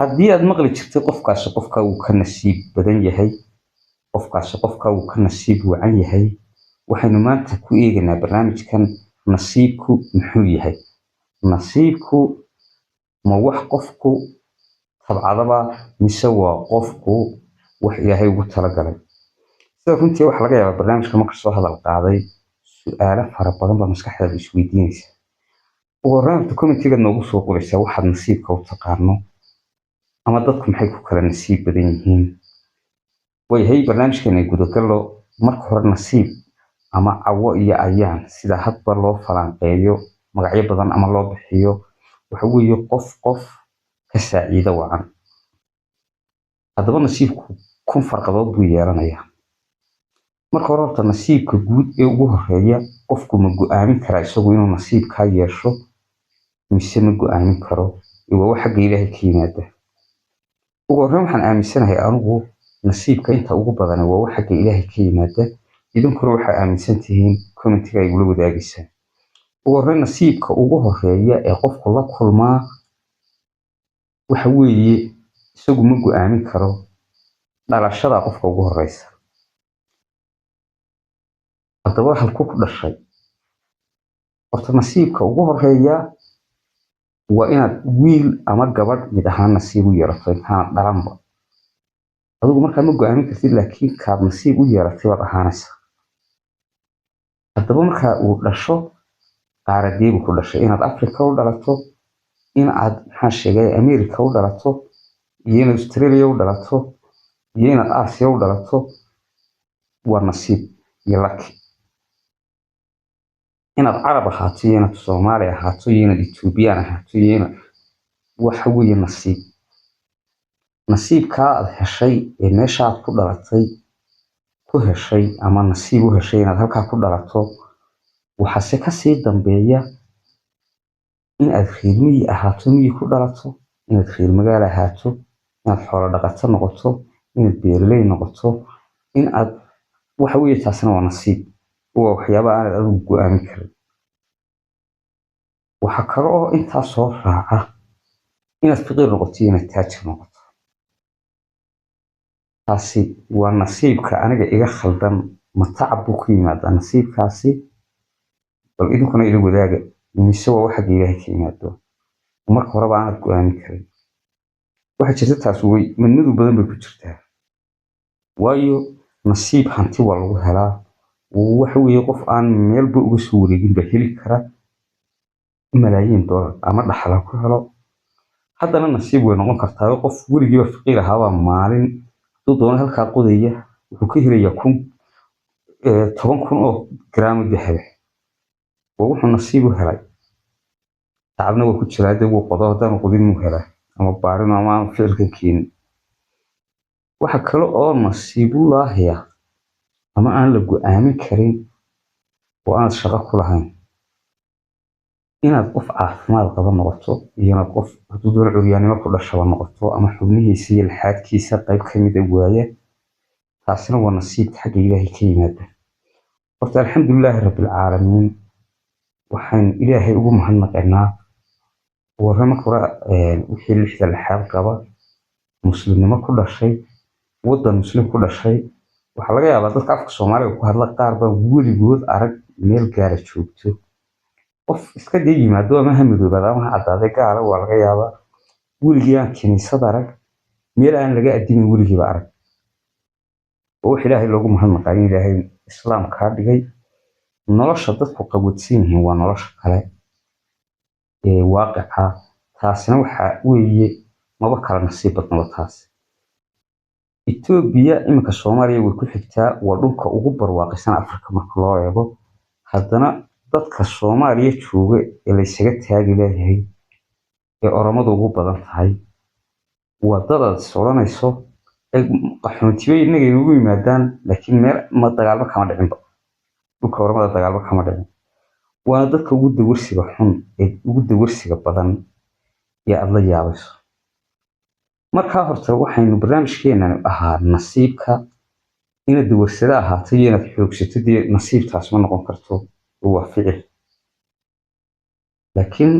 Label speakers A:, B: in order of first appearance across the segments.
A: haddii aad maqli jirtay qofkaasi qofka uu ka nasiib badan yahay, qofkaasi qofka uu ka nasiib wacan yahay, waxaynu maanta ku eegaynaa barnaamijkan nasiibku muxuu yahay. Nasiibku ma wax qofku tabcadaba mise waa qofku wax ilaahay ugu talagalay. sida runtii waxa laga yaabaa barnaamijka marka soo hadal qaaday su'aalo fara badan baa maskaxdaada isweydiinaysa. ugu horreynta commentiga noogu soo qoraysa waxaad nasiibka u taqaano ama dadku maxay ku kala nasiib badan yihiin. wayhay barnaamijkeena gudagallo marka hore nasiib ama cawo iyo ayaan sida hadba loo falanqeeyo magacyo badan ama loo bixiyo waxa weeye qof ka saaciido wacan. haddaba nasiibku kun farqadood buu yeelanayaa. marka hore horta nasiibka guud ee ugu horeeya qofku ma go'aamin karaa isagu inuu nasiibkaa yeesho mise ma go'aamin karo. waa wax xagga ilaahay ka yimaada. ugu horreyn waxaan aaminsanahay anigu nasiibka inta ugu badan waa wax xagga ilaahay ka yimaada. idinkuna waxaa aaminsan tihiin commentiga ay ula wadaagaysaan. ugu horreyn nasiibka ugu horeeya ee qofku la kulmaa waxa weeye isagu ma go'aamin karo dhalashada qofka ugu horeysa. haddaba halku ku dhashay horta nasiibka ugu horeeya waa inaad wiil ama gabadh mid ahaan nasiib u yeelato intaan dhalanba. adigu markaa ma go'aamin kartid laakiin kaad nasiib u yeelatay baad ahaanaysa. haddaba markaa uu dhasho qaaradeebu ku dhashay inaad africa u dhalato in aad maxaa sheegay america u dhalato iyo inaad australia u dhalato iyo inaad aasiya u dhalato waa nasiib iyo laki. inaad carab ahaato iyo inaad soomaali ahaato iyo inaad ethoobiyan ahaato iyo inaad waxa weeye nasiib. nasiibkaa aad heshay ee meeshaad ku dhalatay ku heshay ama nasiib u heshay inaad halkaa ku dhalato waxaase kasii dambeeya in aad reer miyi ahaato miyi ku dhalato inaad reer magaalo ahaato inaad xoolo dhaqato noqoto inaad beeraley noqoto in aad waxa weeye taasina waa nasiib. waa waxyaabaha aanad adigu go'aamin karin. waxa kale oo intaa soo raaca inaad faqiir noqoto iyo inaad taajir noqoto. taasi waa nasiibka aniga iga khaldan ma tacab buu ku yimaadaa nasiibkaasi bal idinkuna ila wadaaga mise waa wax xagga ilaahay ka yimaado marka horeba aanad go'aamin karin. waxaa jirta taas way madmadow badan bay ku jirtaa. waayo nasiib hanti waa lagu helaa waxa weeye qof aan meelba uga soo wareegin ba heli kara malaayiin dollar ama dhaxal ha ku helo. haddana nasiib way noqon kartaa qof weligiiba faqiir ahaabaa maalin hadduu doono halkaa qodaya wuxuu ka helayaa 10,000 oo garaam dahab ah. waa wuxuu nasiib u helay. tacabna waa ku jiraa dee wuu qodo haddana qodin muu helaa ama baarin ama aan ficilkan keenin. waxa kale oo nasiibulaahiya ama aan la go'aamin karin oo aan shaqo ku lahayn inaad qof caafimaad qaba noqoto iyo inaad qof hadduu doono curyaannimo ku dhashaba noqoto ama xubnihiisa iyo laxaadkiisa qayb ka mid a waaya. taasina waa nasiibka xagga ilaahay ka yimaada. horta alxamdulilaahi rabbilcaalamiin waxaan ilaahay ugu mahadnaqaynaa. warre marka hore wixii lixda laxaad qaba muslimnimo ku dhashay waddan muslim ku dhashay. waxaa laga yaabaa dadka afka soomaaliga ku hadla qaar baa weligood arag meel gaara joogto. qof iska dee yimaado ama ha midoobaad ama ha caddaaday gaara waa laga yaabaa weligii aan kiniisad arag meel aan laga adimin weligiiba arag. oo wax ilaahay loogu mahadnaqaa in ilaahay islaam kaa dhigay. nolosha dadku qawadsan yihiin waa nolosha kale ee waaqica. taasina waxa weeye maba kala nasiib badnaba taas. Ethiopia iminka Soomaaliya way ku xigtaa waa dhulka ugu barwaaqaysan Afrika marka loo eego. haddana dadka Soomaaliya jooga ee la isaga taagi leeyahay ee oromadu ugu badan tahay waa dad aad soconayso qaxootiyo inaga ugu yimaadaan laakiin meel ma dagaalba kama dhicinba. dhulka oromada dagaalba kama dhicin. waa dadka ugu dawarsiga xun ee ugu dawarsiga badan ee aad la yaabayso. markaa horta waxaynu barnaamijkeena ahaa nasiibka inaad dawarsada ahaato iyo inaad xoogsato dee nasiibtaas ma noqon karto waa ficil. laakiin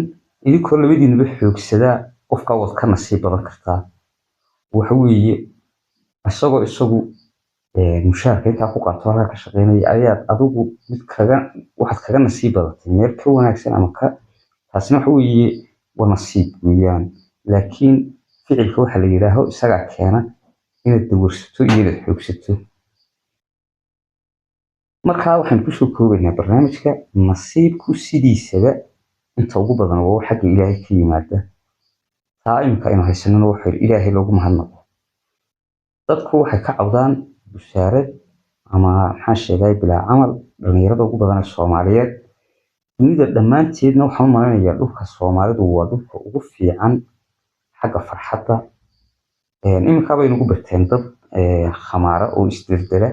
A: idinkoo labadiinaba xoogsadaa qofka wad ka nasiib badan kartaa waxa weeye isagu mushaharka intaa ku qaato halkaa ka shaqeynaya ayaad adigu waxaad kaga nasiib badatay meel ka wanaagsan ama taasina waxa weeye waa nasiib weeyaan laakiin ficilka waxa la yidhaaho isagaa keena inaad dawarsato iyo inaad xoogsato markaa waxaan kusoo koobaynaa barnaamijka nasiibku sidiisaba inta ugu badan waa xagga ilaahay ka yimaada taa imika aynu haysanana waxa ilaahay loogu mahadnaqo dadku waxay ka cawdaan bushaarad ama maxaan sheegay bilaa camal dhalinyarada ugu badan ee Soomaaliyeed dunida dhammaanteedna waxaan u maleynayaa dhulka Soomaalidu waa dhulka ugu fiican xagga farxadda imika bay nagu bateen dad khamaara oo isdildila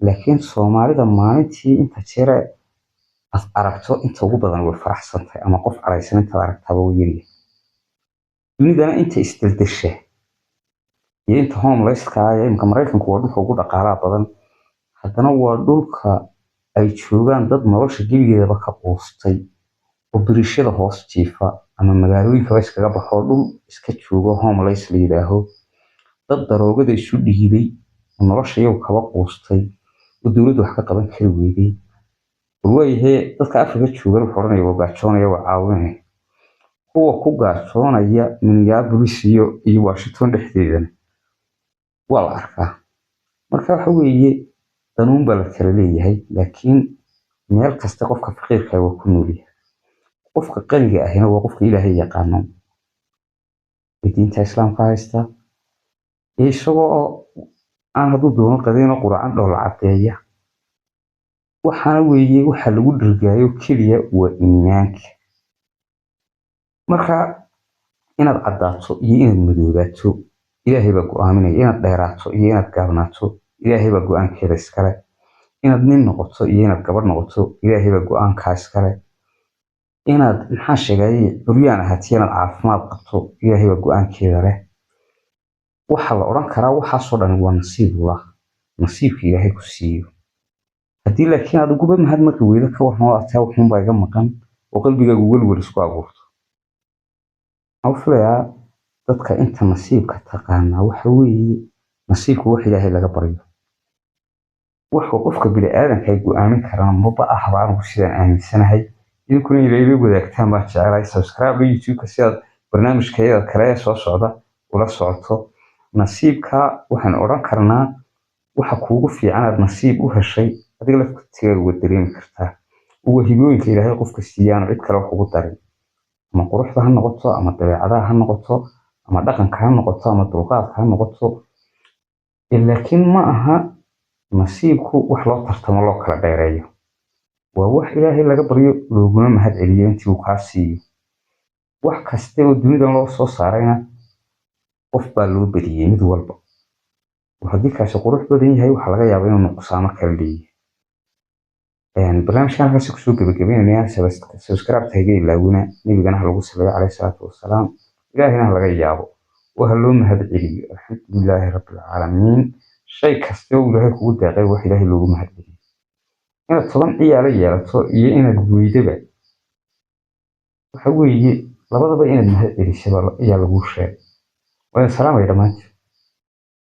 A: laakiin Soomaalida maalintii inta jeer aad aragto inta ugu badan way faraxsan tahay ama qof caraysan inta aragtaba way yiri dunidana inta isdildisha iyo inta homeless-ka imika Mareykanku waa dhulka ugu dhaqaalaha badan haddana waa dhulka ay joogaan dad nolosha gebigeedaba ka quustay oo birishada hoos jiifa ama magaalooyinka iskaga baxo dhul iska joogo homeless la yidhaaho dad daroogada isu dhiibay nolosha iyagu kaba quustay oo dowladdu wax ka qaban kari weyday waayahay dadka Afrika jooga wuxuu oranaya waa gaajoonaya waa caawinaya kuwa ku gaajoonaya Minneapolis iyo Washington dhexdeedana waa la arkaa marka waxa weeye danuun baa la kala leeyahay laakiin meel kasta qofka faqiirka waa ku nool yahay qofka qaniga ahina waa qofka Ilaahay yaqaano diinta islaamka haysta isagoo aan hadduu doono qadayna quraan dhowla cadeeya waxaana weeye waxa lagu dhirgaayo keliya waa iimaanka marka inaad caddaato iyo inaad madoobaato Ilaahay baa go'aaminaya inaad dheeraato iyo inaad gaabnaato Ilaahay baa go'aankeeda iskale inaad nin noqoto iyo inaad gabadh noqoto Ilaahay baa go'aankaa iskale inaad maxaa sheegay duryaan ahaatii inaad caafimaad qabto Ilaahay baa go'aankeeda leh waxa la oran karaa waxaasoo dhan waa nasiibullah nasiibka Ilaahay ku siiyo haddii laakiin aad ugu mahadnaqi weydo ka warnoo ataa wuxuun baa iga maqan oo qalbigaagu welwel isku abuurto awflaya dadka inta nasiibka taqaana waxa weeye nasiibku wax Ilaahay laga baryo waxa qofka bini aadanka ay go'aamin karaan maba ahba anigu sidaan aaminsanahay idinkuna Ilaahay wadaagtaan baa jecelahay subscribe YouTube-ka si aad barnaamijkeeda kale soo socda ula socoto nasiibka waxaan oran karnaa waxa kuugu fiican aad nasiib u heshay adiga laftigeeda uga dareemi kartaa ugu hibooyinka Ilaahay qofka siiyaan cid kale wax ugu darin ama quruxda ha noqoto ama dabeecadaha ha noqoto ama dhaqanka ha noqoto ama dulqaadka ha noqoto laakiin ma aha nasiibku wax loo tartamo loo kala dheereeyo waa wax Ilaahay laga baryo looguna mahad celiyo intii uu kaa siiyo wax kasta oo dunida loo soo saarayna qof baa loo badiyay mid walba haddii kaasi qurux badan yahay waxa laga yaabaa inuu nuqsaamo kala leeyahay barnaamijkan halkaas ku soo gabagabeynaya subscribe tayga ilaawina nabigana lagu sameeyo calayhi salaatu wasalaam ilaahina laga yaabo waxa loo mahad celiyo alxamdulilaahi rabbil caalamiin shay kasta oo Ilaahay kugu deeqay wax Ilaahay loogu mahad celiyo inaad toban ciyaalo yeelato iyo inaad weydaba waxa weeye labadaba inaad mahad celiso ayaa lagu sheegay waa salaam ay dhamaantii